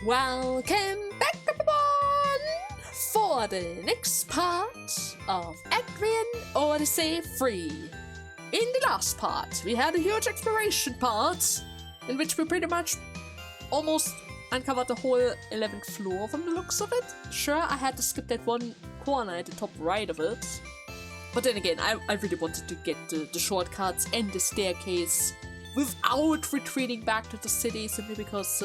Welcome back, everyone, for the next part of Etrian Odyssey 3. In the last part, we had a huge exploration part, in which we pretty much almost uncovered the whole 11th floor from the looks of it. Sure, I had to skip that one corner at the top right of it, but then again, I really wanted to get the shortcuts and the staircase without retreating back to the city, simply because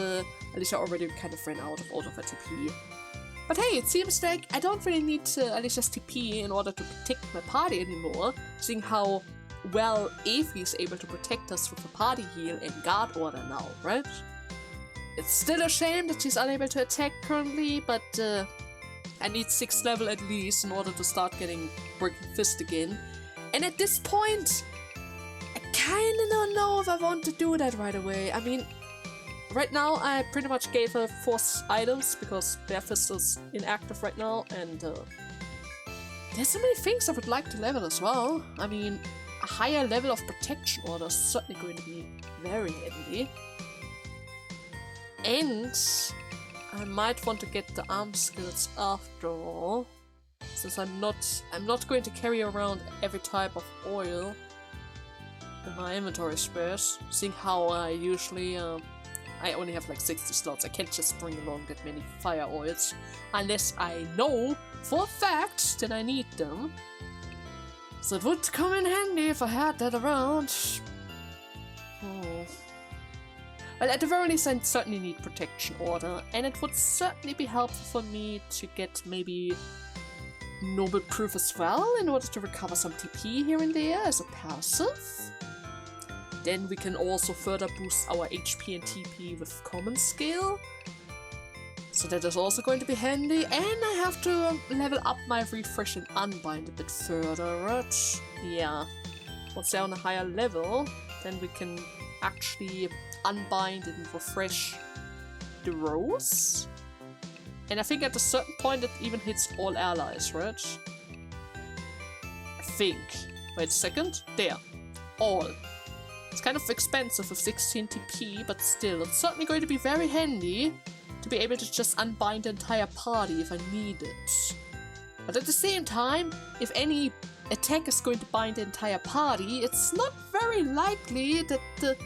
Alicia already kind of ran out of all of her TP. But hey, it seems like I don't really need Alicia's TP in order to protect my party anymore, seeing how well Avi is able to protect us with a party heal and guard order now, right? It's still a shame that she's unable to attack currently, but I need 6th level at least in order to start getting Breaking Fist again. And at this point, I kinda don't know if I want to do that right away. I mean, right now I pretty much gave her 4 items because Bare Fist is inactive right now, and there's so many things I would like to level as well. I mean, a higher level of protection order is certainly going to be very handy. And I might want to get the arm skills after all, since I'm not going to carry around every type of oil in my inventory space, seeing how I usually I only have like 60 slots. I can't just bring along that many fire oils unless I know for a fact that I need them. So it would come in handy if I had that around. Well, at the very least, I certainly need protection order, and it would certainly be helpful for me to get maybe noble proof as well in order to recover some TP here and there as a passive. Then we can also further boost our HP and TP with common skill. So that is also going to be handy, and I have to level up my refresh and unbind a bit further, right? Yeah. Once they're on a higher level, then we can actually unbind and refresh the rows. And I think at a certain point it even hits all allies, right? I think. Wait a second. There. All. It's kind of expensive with 16 TP, but still, it's certainly going to be very handy to be able to just unbind the entire party if I need it. But at the same time, if any attack is going to bind the entire party, it's not very likely that the...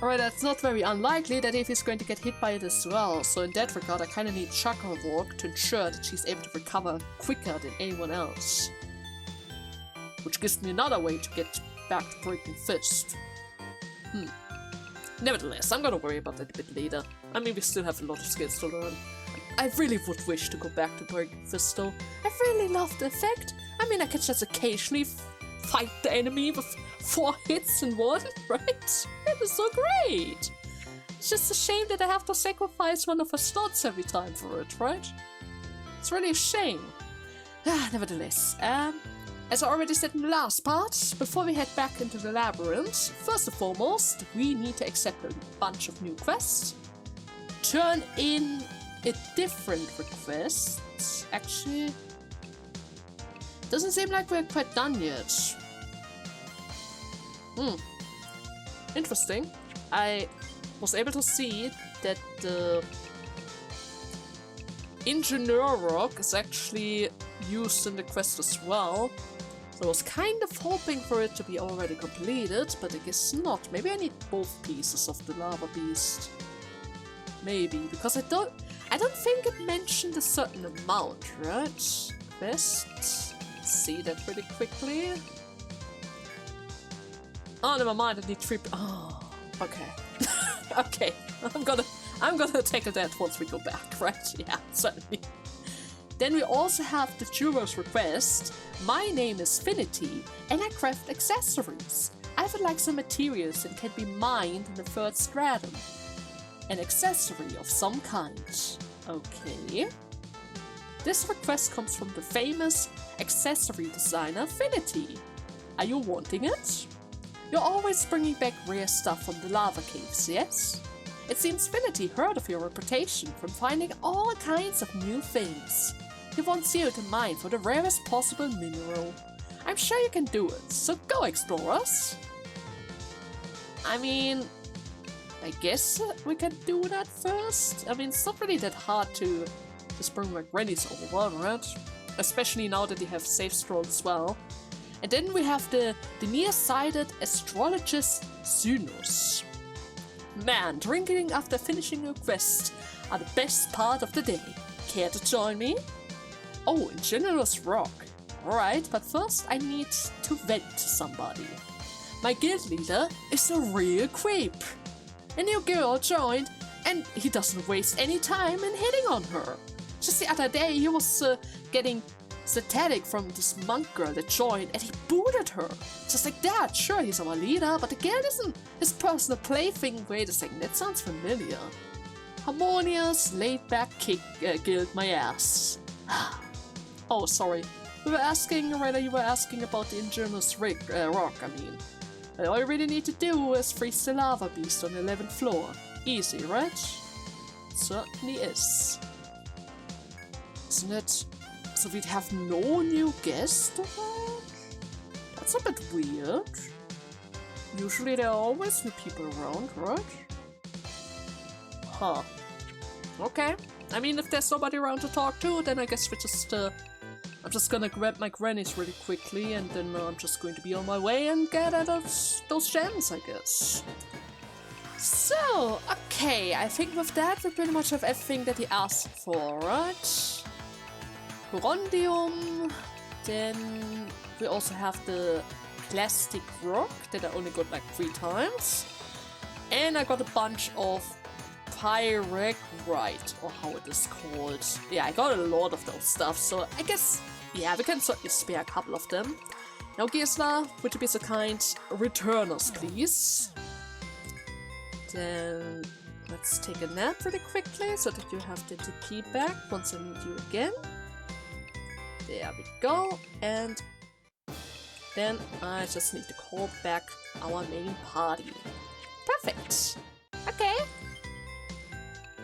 Alright, it's not very unlikely that Evie is going to get hit by it as well, so in that regard I kinda need chakra work to ensure that she's able to recover quicker than anyone else. Which gives me another way to get back to Breaking Fist. Nevertheless, I'm gonna worry about that a bit later. I mean, we still have a lot of skills to learn. I really would wish to go back to Breaking Fist though. I really love the effect. I mean, I can just occasionally fight the enemy with 4 hits in one, right? That is so great! It's just a shame that I have to sacrifice one of her slots every time for it, right? It's really a shame. Nevertheless, as I already said in the last part, before we head back into the labyrinth, first and foremost, we need to accept a bunch of new quests, turn in a different request. Actually, doesn't seem like we're quite done yet. Interesting. I was able to see that the engineer rock is actually used in the quest as well. So I was kind of hoping for it to be already completed, but I guess not. Maybe I need both pieces of the lava beast. Maybe, because I don't think it mentioned a certain amount, right? Quest. Let's see that really quickly. Oh, never mind, I need 3. Oh, okay. Okay, I'm gonna tackle that once we go back, right? Yeah, certainly. Then we also have the Juror's request. My name is Finity, and I craft accessories. I would like some materials that can be mined in the 3rd stratum. An accessory of some kind. Okay. This request comes from the famous accessory designer Finity. Are you wanting it? You're always bringing back rare stuff from the lava caves, yes? It seems Finity heard of your reputation from finding all kinds of new things. He wants you to mine for the rarest possible mineral. I'm sure you can do it, so go explore us. I mean, I guess we can do that first. I mean, it's not really that hard to just bring my grannies over, right? Especially now that they have safe scroll as well. And then we have the nearsighted astrologist Synus. Man, drinking after finishing a quest are the best part of the day. Care to join me? Oh, in Generous Rock. Alright, but first I need to vent to somebody. My guild leader is a real creep. A new girl joined, and he doesn't waste any time in hitting on her. Just the other day he was getting satanic from this monk girl that joined, and he booted her. Just like that. Sure, he's our leader, but the guild isn't his personal plaything. Wait a second, that sounds familiar. Harmonious, laid-back guild my ass. Oh, sorry. You were asking about the Ingenious Rock, I mean. All you really need to do is freeze the lava beast on the 11th floor. Easy, right? Certainly is. Isn't it? So we'd have no new guest? That's a bit weird. Usually there are always new people around, right? Huh. Okay. I mean, if there's nobody around to talk to, then I guess we just, I'm just gonna grab my grannies really quickly, and then I'm just going to be on my way and get at those gems, I guess. So, okay, I think with that we pretty much have everything that he asked for, right? Corundium, then we also have the plastic rock that I only got like 3 times. And I got a bunch of pyrite, or how it is called. Yeah, I got a lot of those stuff, so I guess, yeah, we can certainly spare a couple of them. Now, Gisela, would you be so kind, return us, please? Then let's take a nap really quickly, so that you have the TP back once I need you again. There we go, and then I just need to call back our main party. Perfect! Okay.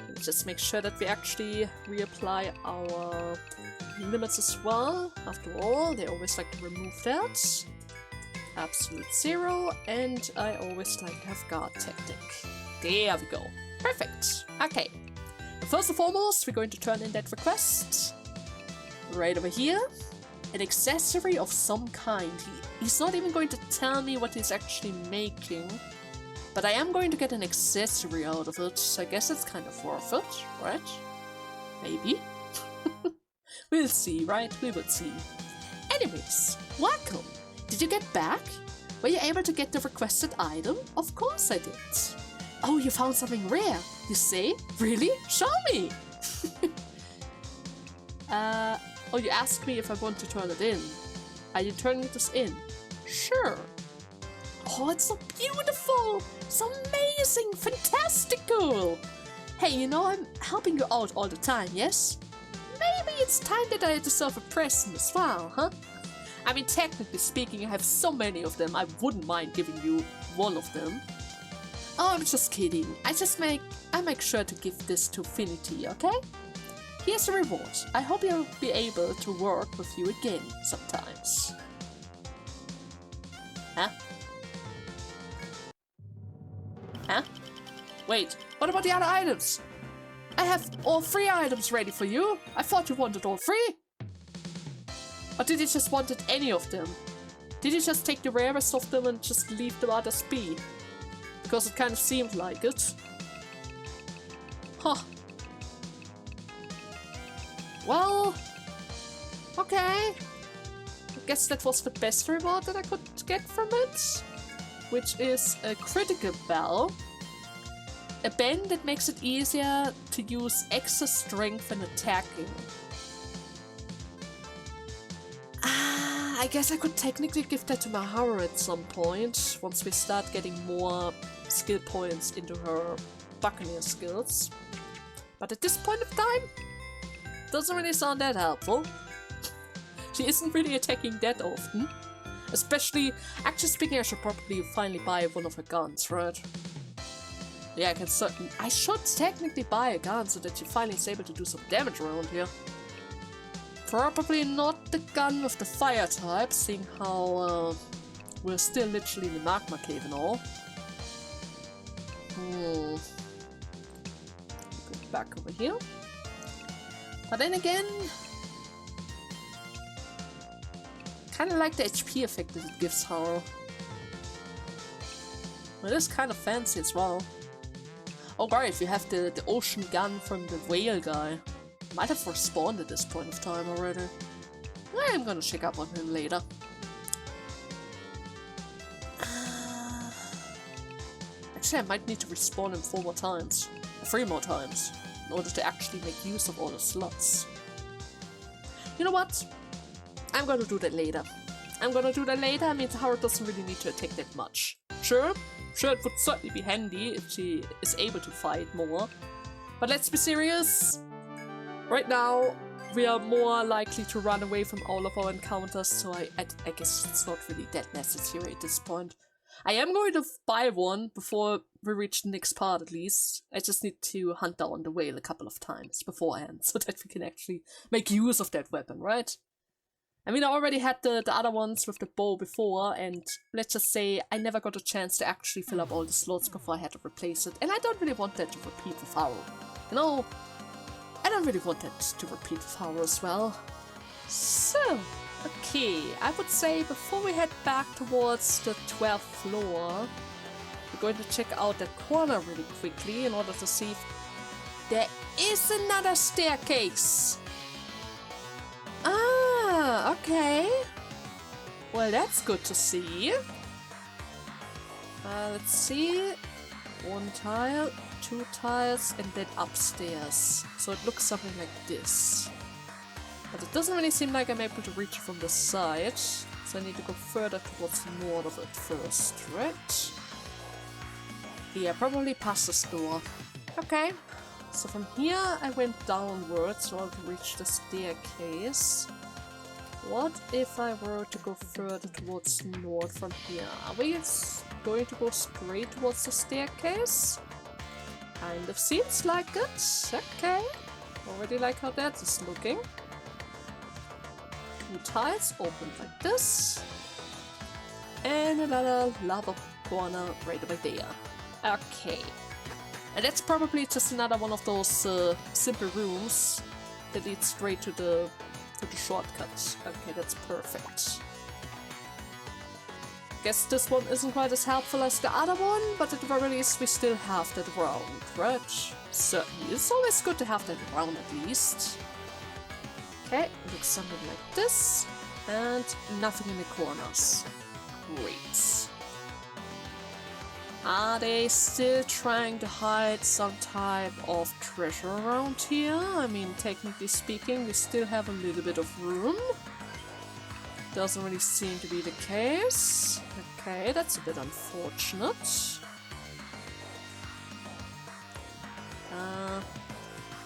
Let's just make sure that we actually reapply our limits as well. After all, they always like to remove that. Absolute 0, and I always like to have guard tactic. There we go. Perfect. Okay. First and foremost, we're going to turn in that request. Right over here. An accessory of some kind. He's not even going to tell me what he's actually making. But I am going to get an accessory out of it, so I guess it's kind of worth it, right? Maybe. We'll see, right? We will see. Anyways, welcome! Did you get back? Were you able to get the requested item? Of course I did. Oh, you found something rare, you say? Really? Show me! Oh, you asked me if I want to turn it in. Are you turning this in? Sure. Oh, it's so beautiful! It's amazing! Fantastical! Hey, you know, I'm helping you out all the time, yes? Maybe it's time that I deserve a present as well, huh? I mean, technically speaking, I have so many of them, I wouldn't mind giving you one of them. Oh, I'm just kidding. I make sure to give this to Finity, okay? Here's the reward. I hope you'll be able to work with you again sometimes. Huh? Huh? Wait, what about the other items? I have all 3 items ready for you. I thought you wanted all 3. Or did you just wanted any of them? Did you just take the rarest of them and just leave the others be? Because it kind of seemed like it. Huh. Well, okay. I guess that was the best reward that I could get from it. Which is a critical bell. A bend that makes it easier to use extra strength when attacking. I guess I could technically give that to Maharu at some point, once we start getting more skill points into her Buccaneer skills. But at this point of time, doesn't really sound that helpful. She isn't really attacking that often. Especially, actually speaking, I should probably finally buy one of her guns, right? Yeah, I should technically buy a gun so that she finally is able to do some damage around here. Probably not the gun with the fire type, seeing how we're still literally in the magma cave and all. Go back over here. But then again, kind of like the HP effect that it gives her. It is kind of fancy as well. Oh right, we have the ocean gun from the whale guy. Might have respawned at this point of time already. I'm gonna check up on him later. Actually, I might need to respawn him 4 more times. 3 more times. In order to actually make use of all the slots. You know what? I'm gonna do that later. I mean, Tahara doesn't really need to attack that much. Sure, it would certainly be handy if she is able to fight more. But let's be serious. Right now, we are more likely to run away from all of our encounters, so I guess it's not really that necessary at this point. I am going to buy one before we reach the next part at least. I just need to hunt down the whale a couple of times beforehand, so that we can actually make use of that weapon, right? I mean, I already had the other ones with the bow before, and let's just say I never got a chance to actually fill up all the slots before I had to replace it, and I don't really want that to repeat with Haru. You know, I don't really want that to repeat with Haru as well. So, okay, I would say before we head back towards the 12th floor, we're going to check out that corner really quickly in order to see if there is another staircase. Ah, okay. Well, that's good to see. Let's see. 1 tile, 2 tiles, and then upstairs. So it looks something like this. But it doesn't really seem like I'm able to reach it from the side. So I need to go further towards the north of it first, right? Yeah, probably past this door. Okay. So from here I went downwards in order to reach the staircase. What if I were to go further towards north from here? Are we going to go straight towards the staircase? Kind of seems like it. Okay. Already like how that is looking. 2 tiles opened like this. And another lava corner right over there. Okay. And that's probably just another one of those simple rooms that leads straight to the shortcut. Okay, that's perfect. Guess this one isn't quite as helpful as the other one, but at the very least we still have that round, right? Certainly, it's always good to have that round at least. Okay, looks something like this, and nothing in the corners. Great. Are they still trying to hide some type of treasure around here? I mean, technically speaking, we still have a little bit of room. Doesn't really seem to be the case. Okay, that's a bit unfortunate.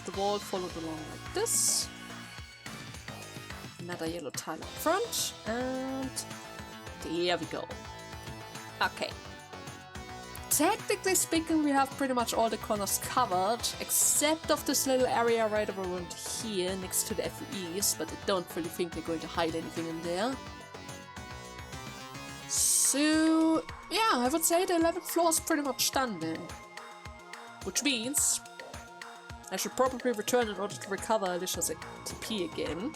The wall followed along like this. Another yellow tile up front, and there we go. Okay. Technically speaking, we have pretty much all the corners covered, except of this little area right around here next to the FEs, but I don't really think they're going to hide anything in there. So, yeah, I would say the 11th floor is pretty much done then. Which means I should probably return in order to recover Alicia's TP again.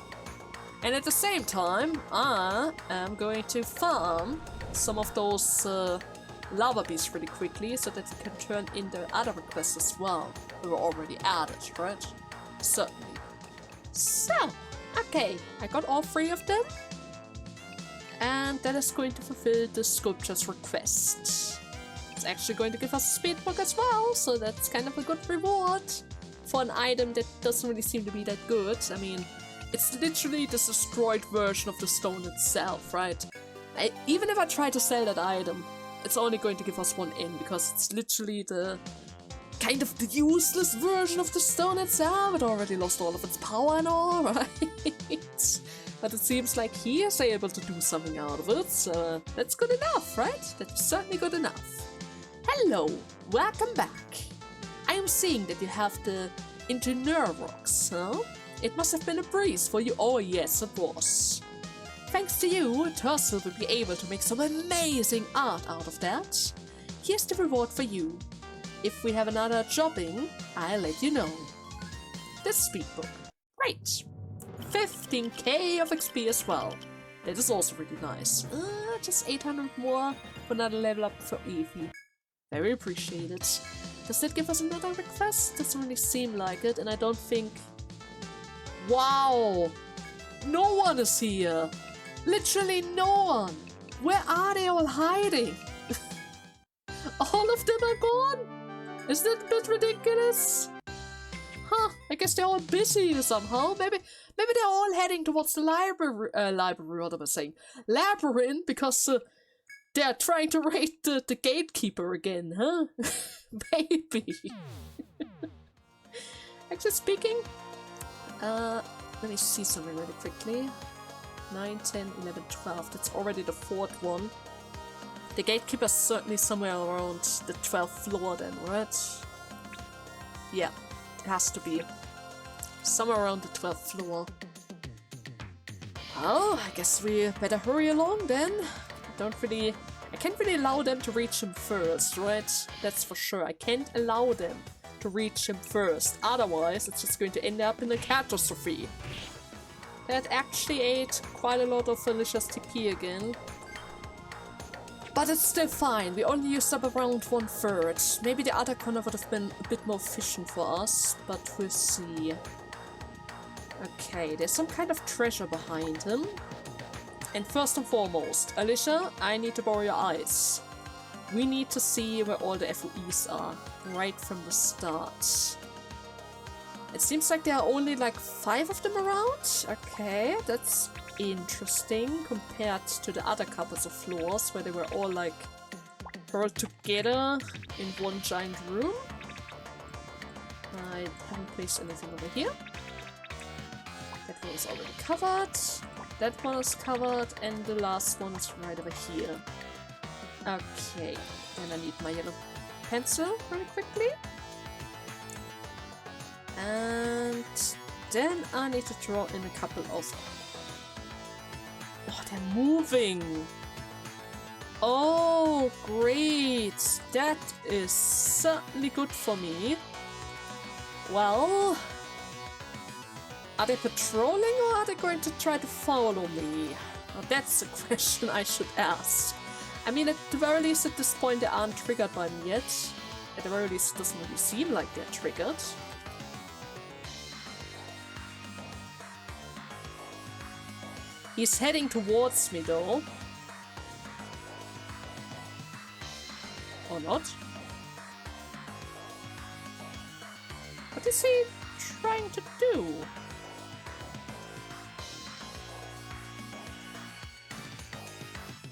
And at the same time, I am going to farm some of those lava beasts really quickly so that we can turn in the other requests as well. They were already added, right? Certainly. So, okay, I got all 3 of them. And that is going to fulfill the sculpture's request. It's actually going to give us a speed book as well, so that's kind of a good reward for an item that doesn't really seem to be that good. I mean, it's literally the destroyed version of the stone itself, right? Even if I try to sell that item, it's only going to give us 1 in, because it's literally the kind of the useless version of the stone itself. It already lost all of its power and all, right? But it seems like he is able to do something out of it, so that's good enough, right? That's certainly good enough. Hello, welcome back. I am seeing that you have the engineer rocks, huh? It must have been a breeze for you. Oh yes, it was. Thanks to you, Tursil will be able to make some amazing art out of that. Here's the reward for you. if we have another jobbing, I'll let you know. This speedbook. Great! 15k of XP as well. That is also really nice. Just 800 more for another level up for Evie. Very appreciated. Does that give us another request? Doesn't really seem like it, and I don't think... Wow! No one is here! Literally no one! Where are they all hiding? All of them are gone? Is that a bit ridiculous? Huh, I guess they're all busy somehow. Maybe they're all heading towards the library, what am I saying? Labyrinth, because they're trying to raid the gatekeeper again, huh? Maybe. Actually speaking, let me see something really quickly. 9, 10, 11, 12. That's already the 4th one. The gatekeeper's certainly somewhere around the 12th floor then, right? Yeah, it has to be. Somewhere around the 12th floor. Well, I guess we better hurry along then. I can't really allow them to reach him first, right? That's for sure. I can't allow them to reach him first. Otherwise, it's just going to end up in a catastrophe. That actually ate quite a lot of Alicia's TP again. But it's still fine. We only used up around 1/3. Maybe the other corner would have been a bit more efficient for us, but we'll see. Okay, there's some kind of treasure behind him. And first and foremost, Alicia, I need to borrow your eyes. We need to see where all the FOEs are, right from the start. It seems like there are only like 5 of them around. Okay, that's interesting compared to the other couples of floors where they were all like hurled together in one giant room. I haven't placed anything over here. That one is already covered. That one is covered, and the last one is right over here. Okay, then I need my yellow pencil very quickly. And then I need to draw in a couple of... Oh, they're moving! Oh, great! That is certainly good for me. Well... Are they patrolling or are they going to try to follow me? Well, that's a question I should ask. I mean, at the very least at this point they aren't triggered by me yet. At the very least it doesn't really seem like they're triggered. He's heading towards me though. Or not? What is he trying to do?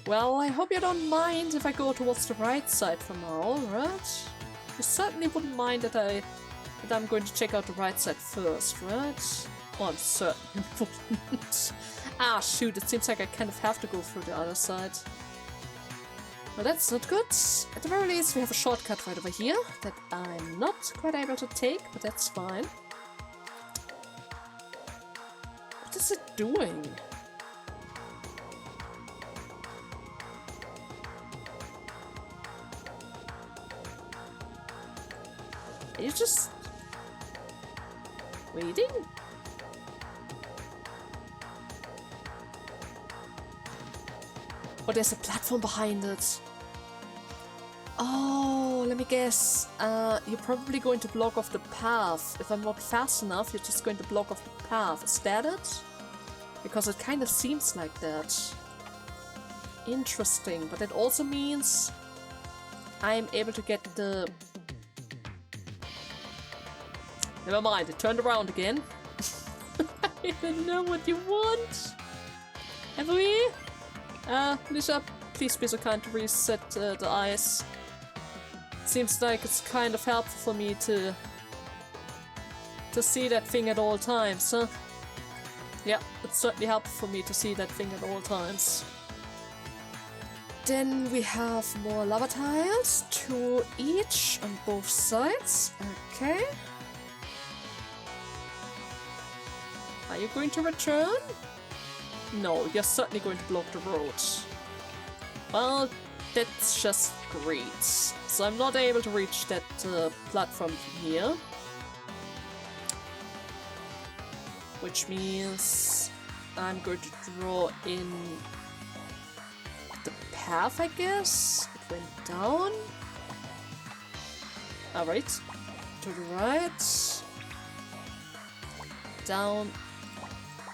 Well, I hope you don't mind if I go towards the right side for now, right? You certainly wouldn't mind that I'm going to check out the right side first, right? Oh, I'm certainly wouldn't. Ah, shoot, it seems like I kind of have to go through the other side. Well, that's not good. At the very least, we have a shortcut right over here that I'm not quite able to take, but that's fine. What is it doing? Are you just... waiting? Oh, there's a platform behind it. Oh, let me guess. You're probably going to block off the path. If I'm not fast enough, you're just going to block off the path. Is that it? Because it kind of seems like that. Interesting, but it also means I'm able to get the... Never mind, it turned around again. I don't know what you want. Have we? Nisha, please be so kind to reset the eyes. Seems like it's kind of helpful for me to see that thing at all times, huh? Yeah, it's certainly helpful for me to see that thing at all times. Then we have more lava tiles, 2 each on both sides. Okay. Are you going to return? No, you're certainly going to block the road. Well, that's just Great. So I'm not able to reach that platform from here. Which means I'm going to draw in the path, I guess. It went down. Alright. To the right. Down.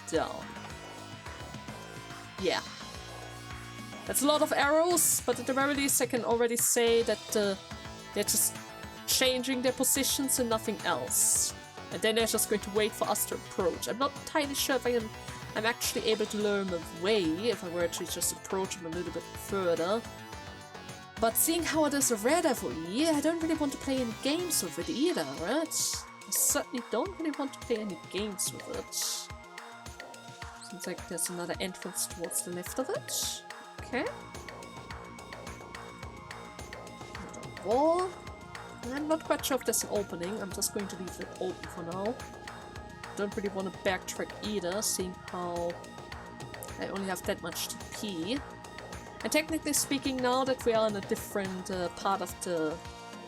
Down. Yeah. That's a lot of arrows, but at the very least I can already say that they're just changing their positions and nothing else. And then they're just going to wait for us to approach. I'm not entirely sure if I'm actually able to learn the way if I were to just approach them a little bit further. But seeing how it is a rare FOE, I don't really want to play any games with it either, right? I certainly don't really want to play any games with it. Seems like there's another entrance towards the left of it. Okay. Another wall. I'm not quite sure if there's an opening. I'm just going to leave it open for now. Don't really want to backtrack either, seeing how I only have that much TP. And technically speaking, now that we are in a different part of the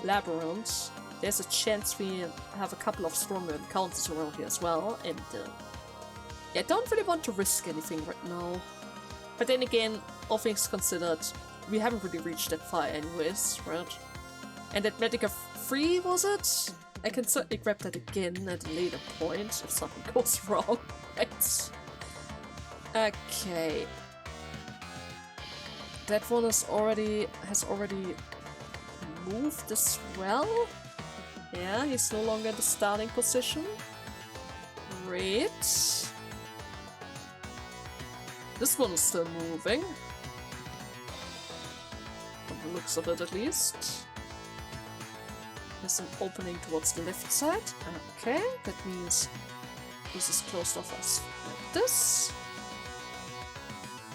labyrinth, there's a chance we have a couple of stronger encounters around here as well. And yeah, I don't really want to risk anything right now. But then again, all things considered, we haven't really reached that far anyways, right? And that Medica 3, was it? I can certainly grab that again at a later point if something goes wrong, right? Okay. That one has already moved as well. Yeah, he's no longer in the starting position. Great. This one is still moving. From the looks of it, at least. There's an opening towards the left side. Okay, that means this is closed off as like this.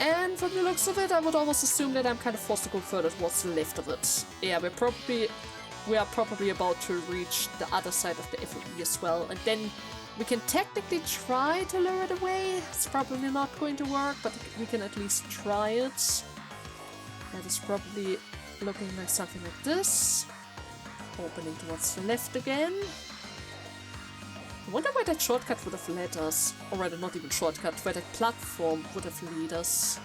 And from the looks of it, I would almost assume that I'm kind of forced to go further towards the left of it. Yeah, we are probably about to reach the other side of the FOE as well, and then we can technically try to lure it away. It's probably not going to work, but we can at least try it. That is probably looking like something like this. Opening towards the left again. I wonder where that shortcut would have led us. Or rather, not even shortcut, where that platform would have led us.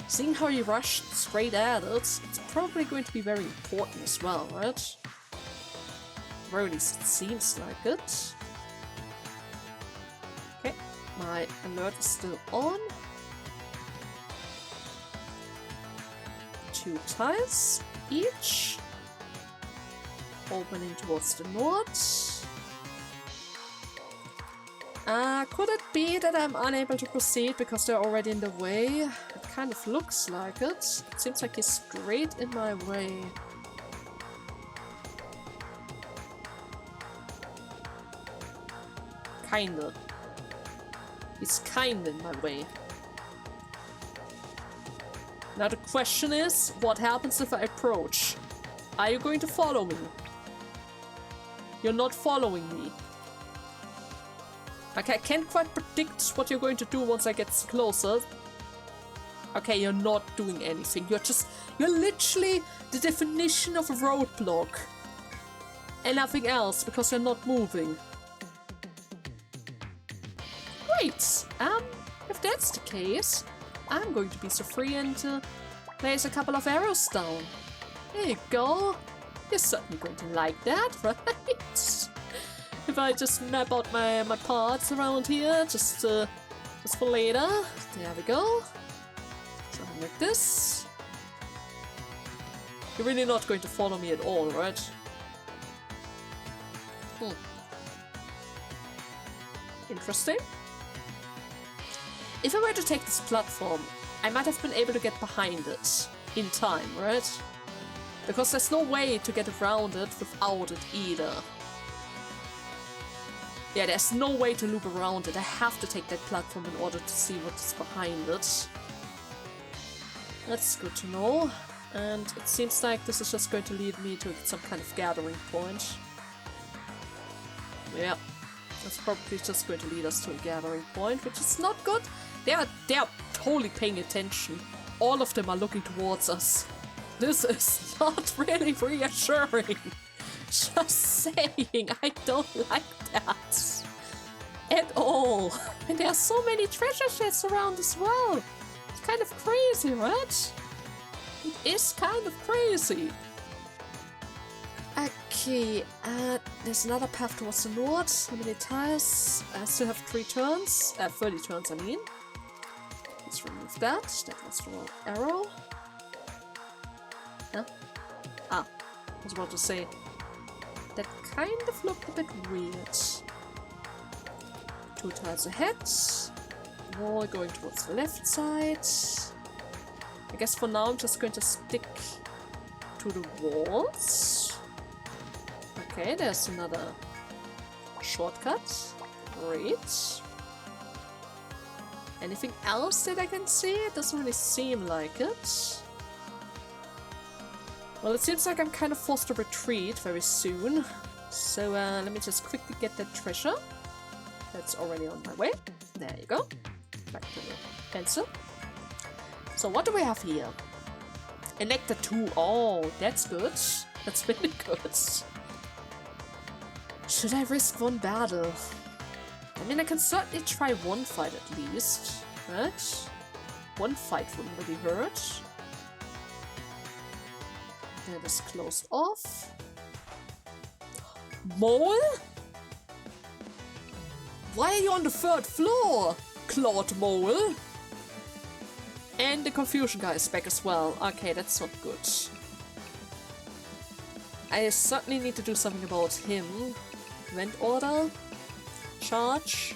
Seeing how he rushed straight at it, it's probably going to be very important as well, right? Or at least it seems like it. Okay, my alert is still on. 2 tiles each. Opening towards the north. Could it be that I'm unable to proceed because they're already in the way? It kind of looks like it. It seems like he's straight in my way. Kinda. He's kinda in my way. Now the question is, what happens if I approach? Are you going to follow me? You're not following me. Okay, I can't quite predict what you're going to do once I get closer. Okay, you're not doing anything. You're literally the definition of a roadblock. And nothing else, because you're not moving. Great. If that's the case, I'm going to be so free and place a couple of arrows down. There you go. You're certainly going to like that, right? If I just map out my parts around here, just for later. There we go. Something like this. You're really not going to follow me at all, right? Interesting. If I were to take this platform, I might have been able to get behind it in time, right? Because there's no way to get around it without it either. Yeah, there's no way to loop around it. I have to take that platform in order to see what's behind it. That's good to know. And it seems like this is just going to lead me to some kind of gathering point. Yeah, that's probably just going to lead us to a gathering point, which is not good. They are totally paying attention. All of them are looking towards us. This is not really reassuring. Just saying, I don't like that. At all. And there are so many treasure chests around as well. It's kind of crazy, right? It is kind of crazy. Okay, there's another path towards the north. How many tiles? I still have 3 turns. 30 turns, I mean. Let's remove that. That was the wrong arrow. Huh? Ah, I was about to say. That kind of looked a bit weird. 2 tiles ahead. Wall going towards the left side. I guess for now I'm just going to stick to the walls. Okay, there's another shortcut. Great. Anything else that I can see? It doesn't really seem like it. Well, it seems like I'm kind of forced to retreat very soon. So let me just quickly get that treasure. That's already on my way. There you go. Back to the pencil. So what do we have here? A nectar 2. Oh, that's good. That's really good. Should I risk one battle? I mean, I can certainly try one fight at least, right? One fight wouldn't really hurt. That is closed off. Mole? Why are you on the 3rd floor, Claude Mole? And the confusion guy is back as well. Okay, that's not good. I certainly need to do something about him. Vent order. Charge.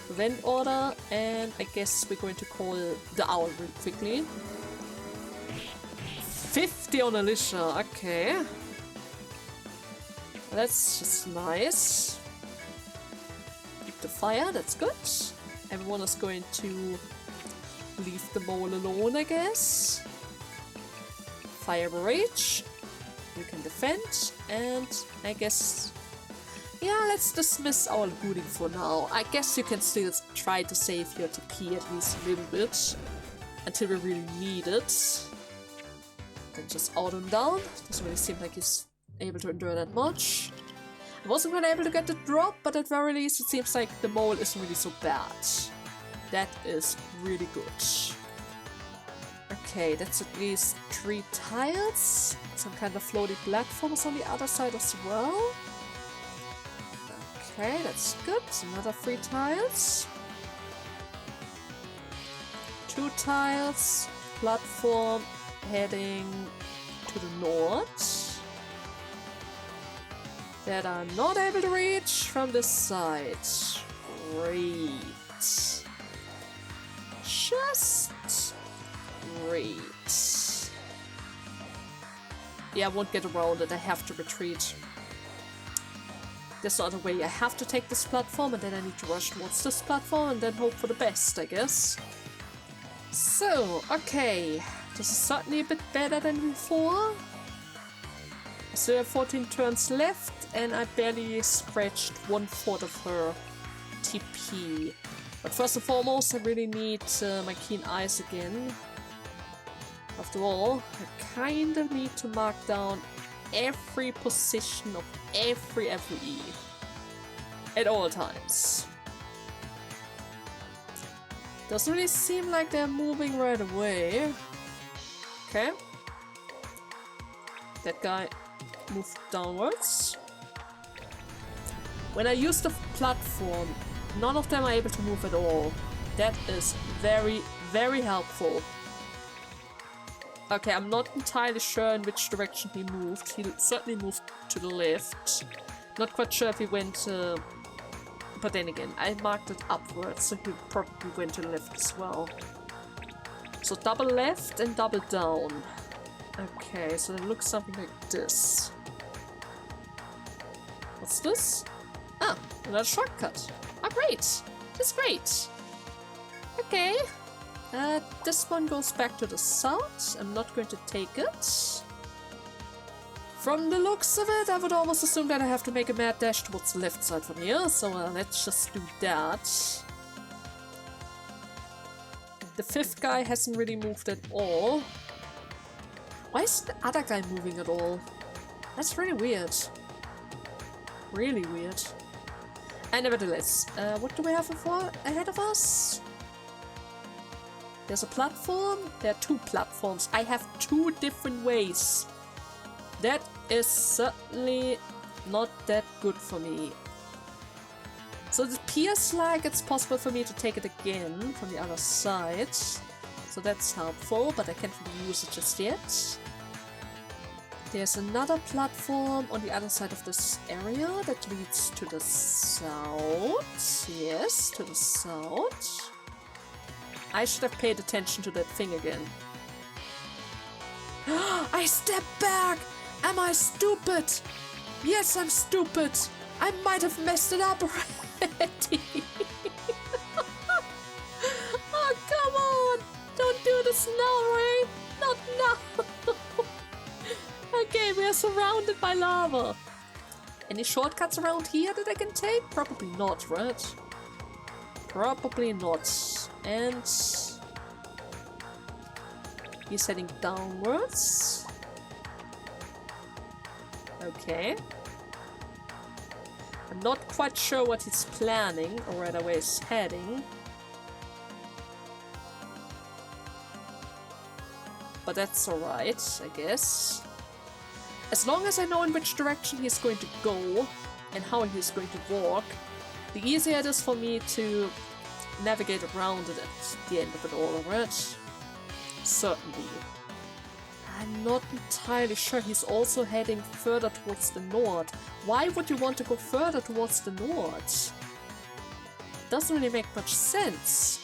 Vent order. And I guess we're going to call the owl really quickly. 50 on Alicia. Okay. That's just nice. Keep the fire. That's good. Everyone is going to leave the mole alone, I guess. Fire Rage. You can defend. And I guess... yeah, let's dismiss our looting for now. I guess you can still try to save your TP at least a little bit. Until we really need it. Then just out him down. Doesn't really seem like he's able to endure that much. I wasn't really able to get the drop, but at very least it seems like the mole isn't really so bad. That is really good. Okay, that's at least 3 tiles. Some kind of floating platforms on the other side as well. Okay, that's good. Another 3 tiles. 2 tiles. Platform heading to the north. That are not able to reach from this side. Great. Just great. Yeah, I won't get around it. I have to retreat. There's no other way. I have to take this platform and then I need to rush towards this platform and then hope for the best, I guess. So, okay. This is certainly a bit better than before. I still have 14 turns left and I barely scratched 1/4 of her TP. But first and foremost, I really need my keen eyes again. After all, I kind of need to mark down every position of every FE at all times. Doesn't really seem like they're moving right away. Okay. That guy moved downwards. When I use the platform, none of them are able to move at all. That is very, very helpful. Okay, I'm not entirely sure in which direction he moved. He certainly moved to the left. Not quite sure if he went... but then again, I marked it upwards, so he probably went to the left as well. So double left and double down. Okay, so it looks something like this. What's this? Ah, another shortcut. Ah, great! That's great! Okay. This one goes back to the south. I'm not going to take it. From the looks of it, I would almost assume that I have to make a mad dash towards the left side from here, so let's just do that. The 5th guy hasn't really moved at all. Why is the other guy moving at all? That's really weird. Really weird. And nevertheless, what do we have ahead of us? There's a platform. There are 2 platforms. I have 2 different ways. That is certainly not that good for me. So it appears like it's possible for me to take it again from the other side. So that's helpful, but I can't really use it just yet. There's another platform on the other side of this area that leads to the south. Yes, to the south. I should have paid attention to that thing again. I stepped back! Am I stupid? Yes, I'm stupid! I might have messed it up already! Oh, come on! Don't do this now, Ray! Not now! Okay, we are surrounded by lava. Any shortcuts around here that I can take? Probably not, right? Probably not. And he's heading downwards. Okay. I'm not quite sure what he's planning or rather where he's heading. But that's alright, I guess. As long as I know in which direction he's going to go and how he's going to walk, the easier it is for me to navigate around it at the end of it all, right? Certainly. I'm not entirely sure. He's also heading further towards the north. Why would you want to go further towards the north? Doesn't really make much sense.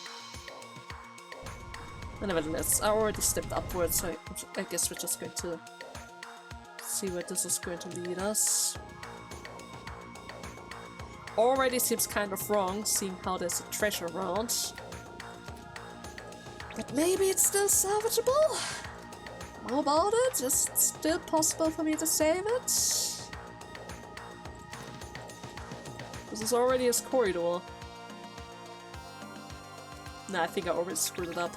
But nevertheless, I already stepped upwards, so I guess we're just going to see where this is going to lead us. Already seems kind of wrong, seeing how there's a treasure around. But maybe it's still salvageable? How about it? Is it still possible for me to save it? This is already his corridor. Nah, I think I already screwed it up.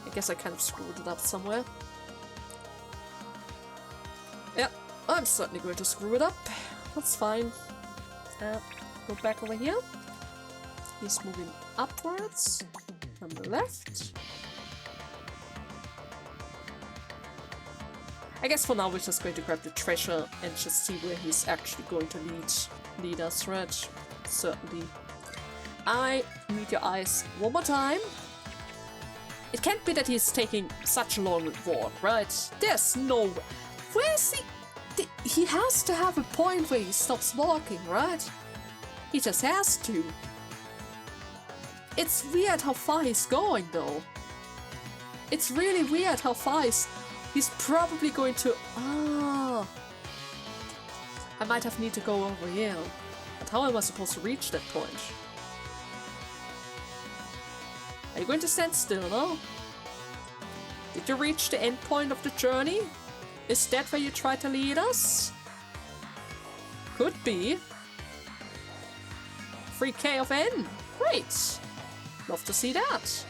I guess I kind of screwed it up somewhere. Yeah, I'm certainly going to screw it up. That's fine. Go back over here. He's moving upwards from the left. I guess for now we're just going to grab the treasure and just see where he's actually going to lead us, right? Certainly. I need your eyes one more time. It can't be that he's taking such a long walk, right? There's no way. Where's he? He has to have a point where he stops walking, right? He just has to. It's weird how far he's going, though. It's really weird how far he's probably going to... Ah. I might have need to go over here. But how am I supposed to reach that point? Are you going to stand still now? Did you reach the end point of the journey? Is that where you try to lead us? Could be. 3k of N. Great. Love to see that.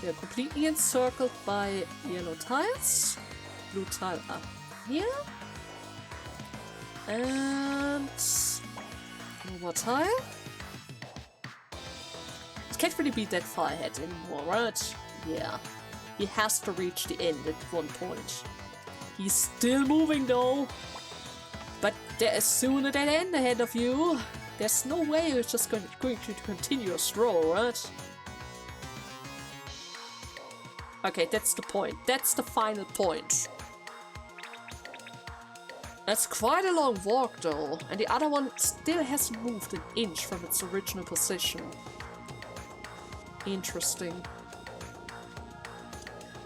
We are completely encircled by yellow tiles. Blue tile up here. And one more tile. It can't really be that far ahead anymore, right? Yeah. He has to reach the end at one point. He's still moving though. But there is soon a dead end ahead of you. There's no way you're just going to continue your stroll, right? Okay, that's the point. That's the final point. That's quite a long walk though, and the other one still hasn't moved an inch from its original position. Interesting.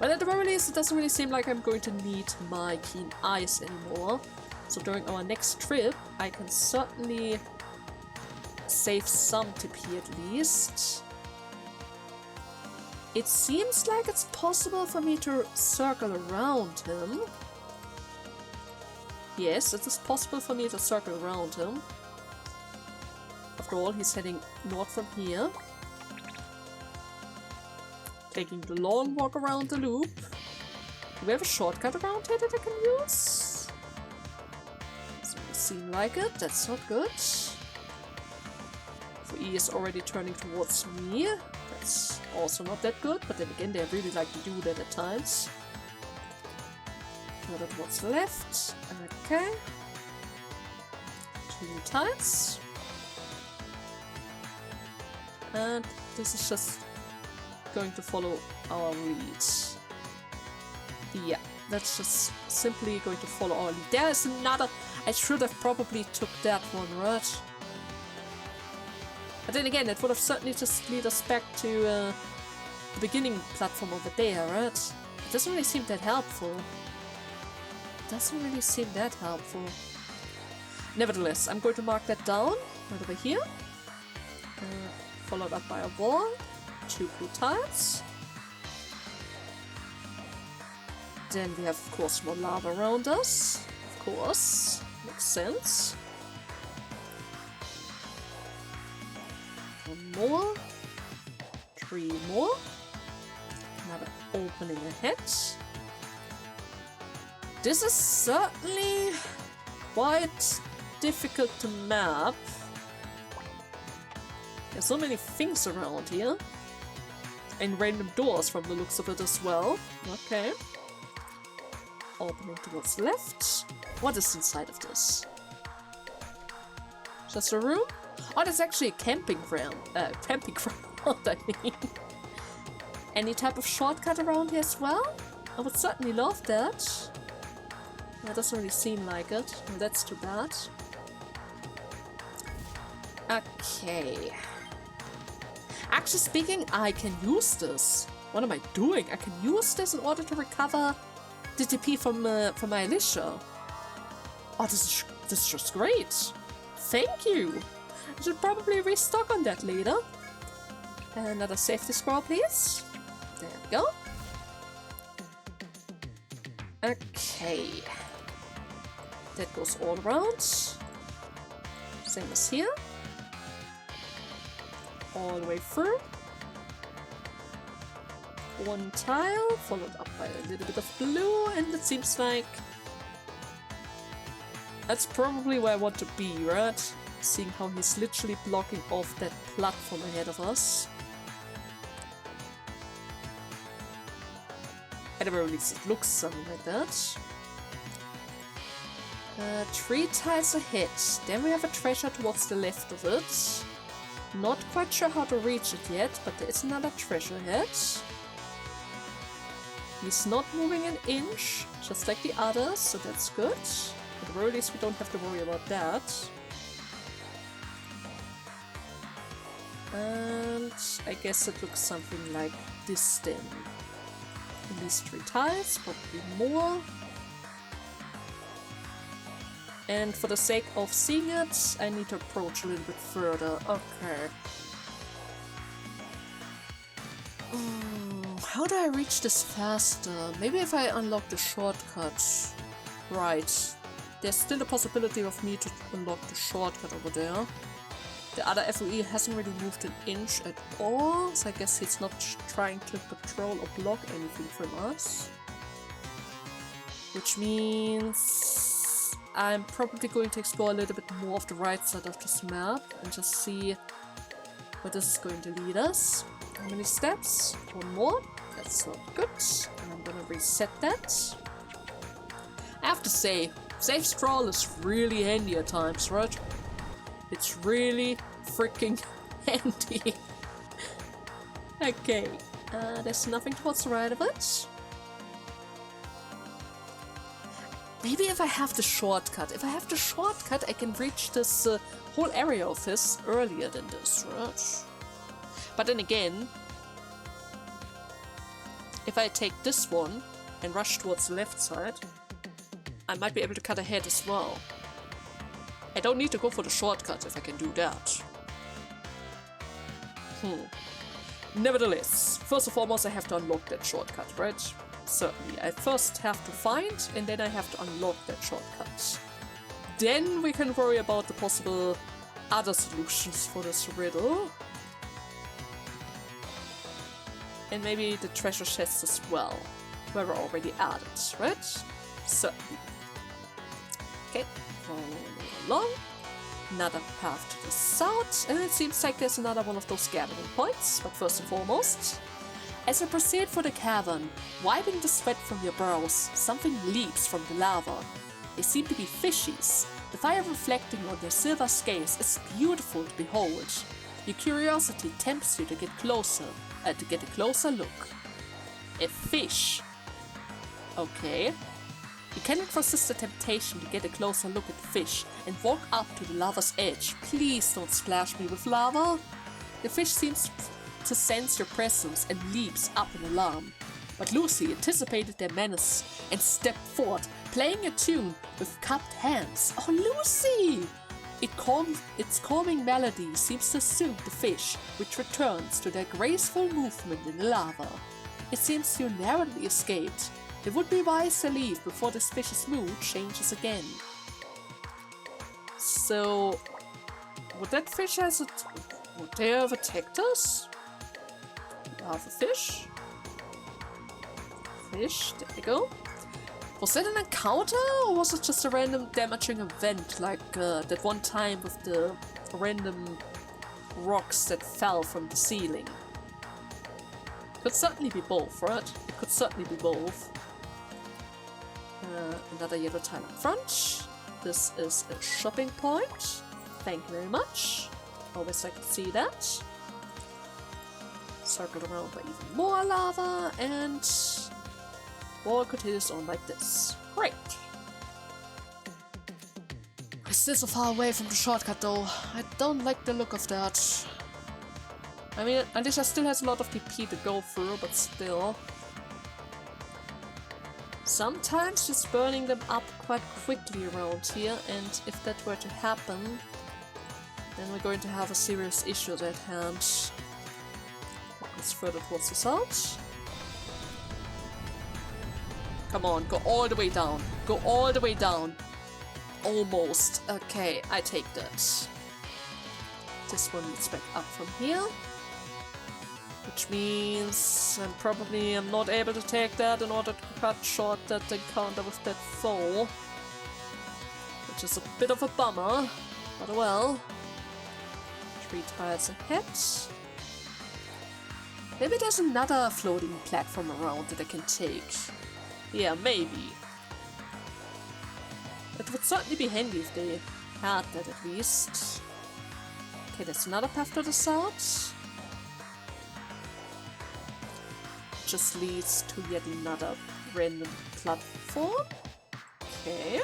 Well, at the very least, it doesn't really seem like I'm going to need my keen eyes anymore. So during our next trip, I can certainly save some TP at least. It seems like it's possible for me to circle around him. Yes, it is possible for me to circle around him. After all, he's heading north from here. Taking the long walk around the loop. Do we have a shortcut around here that I can use? Doesn't seem like it. That's not good. So E is already turning towards me. That's also not that good, but then again, they really like to do that at times. Further towards the left. Okay. 2 tiles. And this is just going to follow our lead. Yeah, that's just simply going to follow our lead. There is another... I should have probably took that one, right? But then again, it would have certainly just lead us back to the beginning platform over there, right? It doesn't really seem that helpful. It doesn't really seem that helpful. Nevertheless, I'm going to mark that down, right over here. Followed up by a wall. 2 blue tiles. Then we have, of course, more lava around us. Of course. Makes sense. 1 more. 3 more. Another opening ahead. This is certainly quite difficult to map. There's so many things around here. And random doors from the looks of it as well. Okay. Opening towards the left. What is inside of this? Just a room? Oh, there's actually a camping ground. Camping ground, I mean. Any type of shortcut around here as well? I would certainly love that. That doesn't really seem like it. Well, that's too bad. Okay. Actually speaking, I can use this. What am I doing? I can use this in order to recover the TP from my Alicia. Oh, this is just great. Thank you. I should probably restock on that later. Another safety scroll, please. There we go. Okay. That goes all around. Same as here. All the way through. 1 tile, followed up by a little bit of blue, and it seems like that's probably where I want to be, right? Seeing how he's literally blocking off that platform ahead of us. At the very least, it looks something like that. 3 tiles ahead. Then we have a treasure towards the left of it. Not quite sure how to reach it yet, but there is another treasure ahead. He's not moving an inch, just like the others, so that's good. At the very least, we don't have to worry about that. And I guess it looks something like this then. In these 3 tiles, probably more. And for the sake of seeing it, I need to approach a little bit further. Okay. How do I reach this faster? Maybe if I unlock the shortcut. Right. There's still a possibility of me to unlock the shortcut over there. The other FOE hasn't really moved an inch at all, so I guess he's not trying to patrol or block anything from us. Which means I'm probably going to explore a little bit more of the right side of this map and just see where this is going to lead us. How many steps? 1 more. That's not good. And I'm gonna reset that. I have to say, safe scroll is really handy at times, right? It's really freaking handy. Okay, there's nothing towards the right of it. Maybe if I have the shortcut. If I have the shortcut, I can reach this whole area of this earlier than this, right? But then again, if I take this one and rush towards the left side, I might be able to cut ahead as well. I don't need to go for the shortcut if I can do that. Nevertheless, first and foremost I have to unlock that shortcut, right? Certainly. I first have to find and then I have to unlock that shortcut. Then we can worry about the possible other solutions for this riddle. And maybe the treasure chests as well. where we're already at it, right? Certainly. Okay, following along. Another path to the south, and it seems like there's another one of those gathering points, but first and foremost, as I proceed for the cavern, wiping the sweat from your brows, something leaps from the lava. They seem to be fishies. The fire reflecting on their silver scales is beautiful to behold. Your curiosity tempts you to get closer, to get a closer look. A fish. Okay. You cannot resist the temptation to get a closer look at the fish and walk up to the lava's edge. Please don't splash me with lava. The fish seems to sense your presence and leaps up in alarm. But Lucy anticipated their menace and stepped forward, playing a tune with cupped hands. Oh, Lucy! Its calming melody seems to soothe the fish, which returns to their graceful movement in the lava. It seems you narrowly escaped. It would be wise to leave before this fish's mood changes again. So, would that fish would they have attacked us? We have a fish. Fish, there we go. Was that an encounter, or was it just a random damaging event, like that one time with the random rocks that fell from the ceiling? Could certainly be both, right? It could certainly be both. Another yellow tile up front. This is a shopping point. Thank you very much. Always like to see that. Circled around by even more lava, and more continues on like this. Great. It's still so far away from the shortcut though. I don't like the look of that. I mean, Alicia still has a lot of TP to go through, but still. Sometimes just burning them up quite quickly around here, and if that were to happen, then we're going to have a serious issue at hand. Let's further towards the south. Come on, go all the way down. Go all the way down. Almost. Okay, I take that. This one leads back up from here. Which means I'm not able to take that in order to cut short that encounter with that foe. Which is a bit of a bummer, but well. 3 tiles ahead. Maybe there's another floating platform around that I can take. Yeah, maybe. It would certainly be handy if they had that at least. Okay, there's another path to the south. Just leads to yet another random platform. Okay.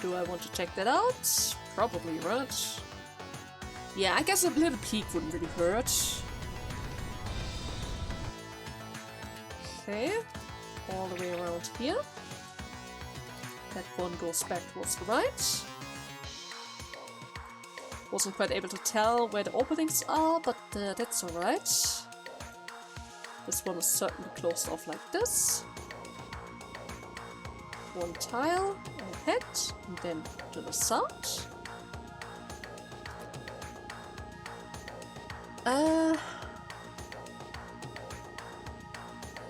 Do I want to check that out? Probably, right? Yeah, I guess a little peek wouldn't really hurt. Okay. All the way around here. That one goes back towards the right. Wasn't quite able to tell where the openings are, but that's alright. This one is certainly closed off like this. One tile ahead, and then to the south.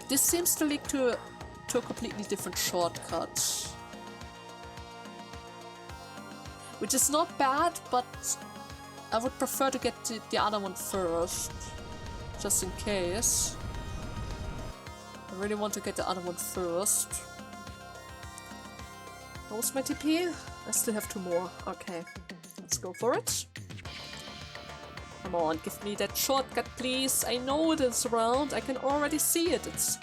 This seems to lead to a completely different shortcut. Which is not bad, but I would prefer to get the other one first. Just in case. I really want to get the other one first. What was my TP? I still have 2 more. Okay, let's go for it. Come on, give me that shortcut, please. I know it is around. I can already see it. It's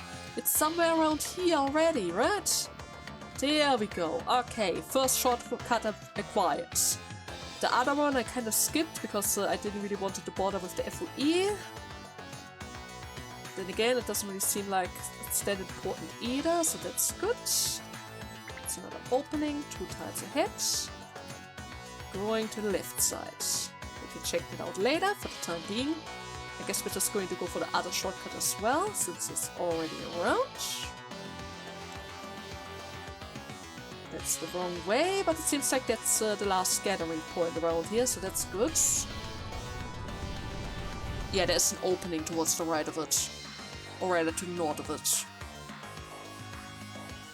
somewhere around here already, right? There we go. Okay, first shortcut acquired. The other one I kind of skipped because I didn't really want to bother with the FOE. Then again, it doesn't really seem like it's that important either, so that's good. It's another opening, 2 tiles ahead. Going to the left side. We can check it out later for the time being. I guess we're just going to go for the other shortcut as well, since it's already around. That's the wrong way, but it seems like that's the last gathering point around here, so that's good. Yeah, there's an opening towards the right of it. Or rather to the north of it.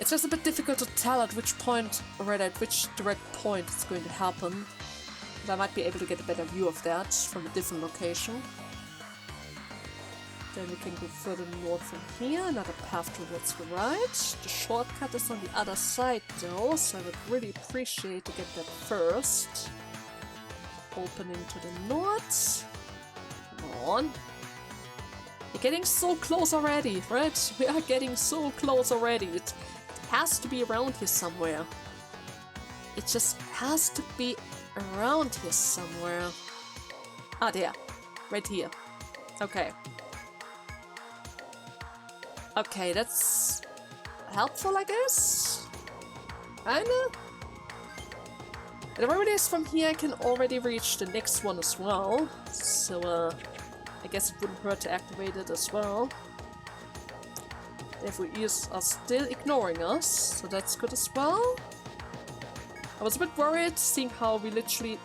It's just a bit difficult to tell at which point, or at which direct point it's going to happen. But I might be able to get a better view of that from a different location. Then we can go further north from here, another path towards the right. The shortcut is on the other side though, so I would really appreciate to get that first. Opening to the north. Come on. We're getting so close already, right? We are getting so close already. It has to be around here somewhere. It just has to be around here somewhere. Ah, there. Right here. Okay. Okay, that's helpful, I guess? Kinda? And the remedies from here I can already reach the next one as well. So, I guess it wouldn't hurt to activate it as well. The FOEs are still ignoring us, so that's good as well. I was a bit worried seeing how we literally...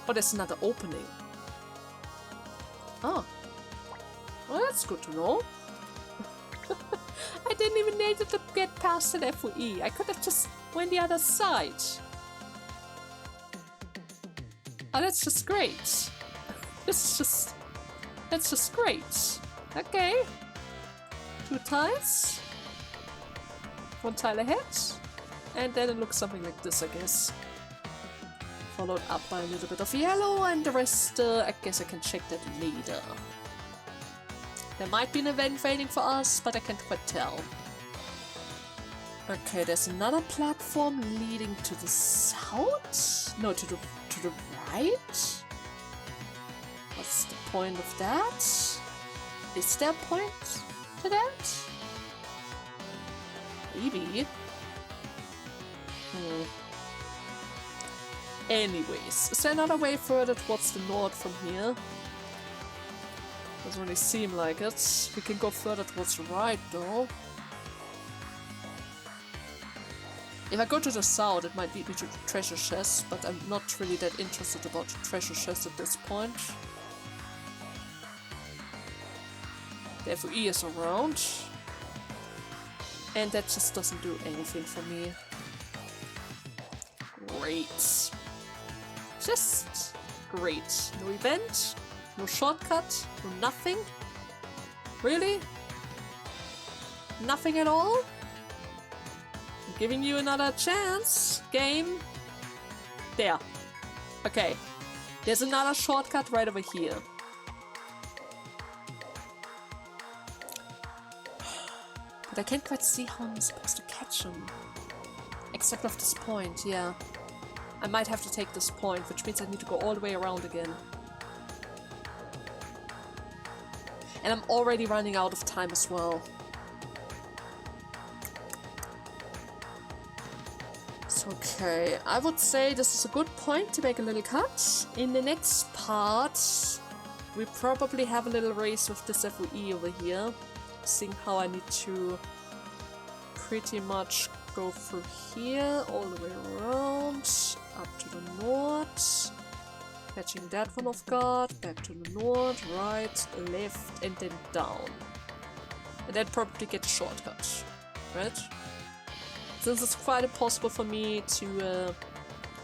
Oh, there's another opening. Oh. Well, that's good to know. I didn't even need to get past an FOE. I could have just went the other side. Oh, that's just great. That's just great. Okay. 2 tiles. 1 tile ahead. And then it looks something like this, I guess. Followed up by a little bit of yellow, and the rest, I guess I can check that later. There might be an event waiting for us, but I can't quite tell. Okay, there's another platform leading to the south? No, to the right? What's the point of that? Is there a point to that? Maybe. Anyways, is there another way further towards the north from here? Doesn't really seem like it. We can go further towards the right though. If I go to the south, it might lead me to the treasure chest, but I'm not really that interested about the treasure chest at this point. The FOE is around. And that just doesn't do anything for me. Great. Just great. No event, no shortcut, no nothing. Really? Nothing at all? I'm giving you another chance, game. There. Okay. There's another shortcut right over here. But I can't quite see how I'm supposed to catch him. Exactly off this point, yeah. I might have to take this point, which means I need to go all the way around again. And I'm already running out of time as well. So, okay, I would say this is a good point to make a little cut. In the next part, we probably have a little race with this FOE over here. Seeing how I need to pretty much go through here, all the way around, up to the north, catching that one off guard, back to the north, right, left, and then down. And then probably get a shortcut, right? Since it's quite impossible for me to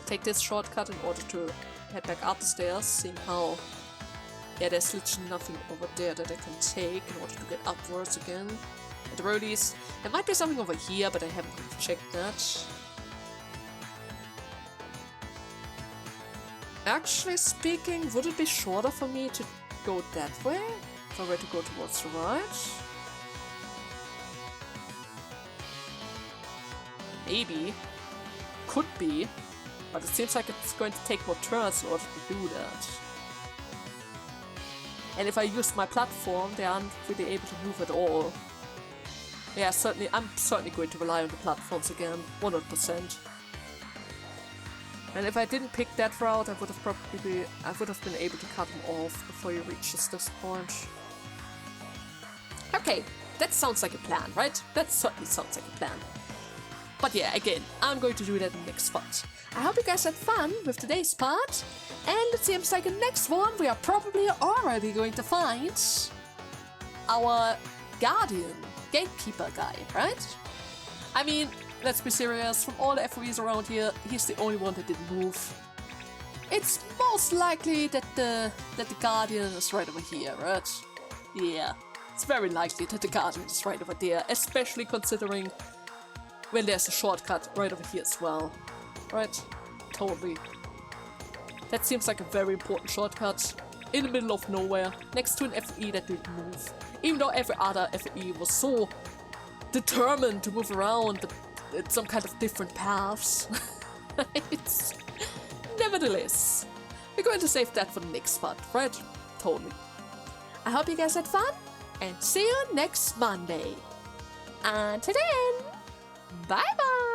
take this shortcut in order to head back upstairs, seeing how, yeah, there's literally nothing over there that I can take in order to get upwards again. At the roadies, there might be something over here, but I haven't checked that. Actually speaking, would it be shorter for me to go that way? If I were to go towards the right? Maybe. Could be. But it seems like it's going to take more turns in order to do that. And if I use my platform, they aren't really able to move at all. Yeah, certainly, I'm certainly going to rely on the platforms again, 100%. And if I didn't pick that route, I would have been able to cut him off before he reaches this point. Okay, that sounds like a plan, right? That certainly sounds like a plan. But yeah, again, I'm going to do that in the next part. I hope you guys had fun with today's part, and it seems like in the next one we are probably already going to find our guardian. gatekeeper guy, right? I mean, let's be serious, from all the FOEs around here, he's the only one that didn't move. It's most likely that the Guardian is right over here, right? Yeah, it's very likely that the Guardian is right over there, especially considering when there's a shortcut right over here as well. Right? Totally. That seems like a very important shortcut in the middle of nowhere, next to an FOE that didn't move. Even though every other FOE was so determined to move around some kind of different paths. It's... Nevertheless, we're going to save that for the next part, right? Totally. I hope you guys had fun, and see you next Monday. Until then, bye bye!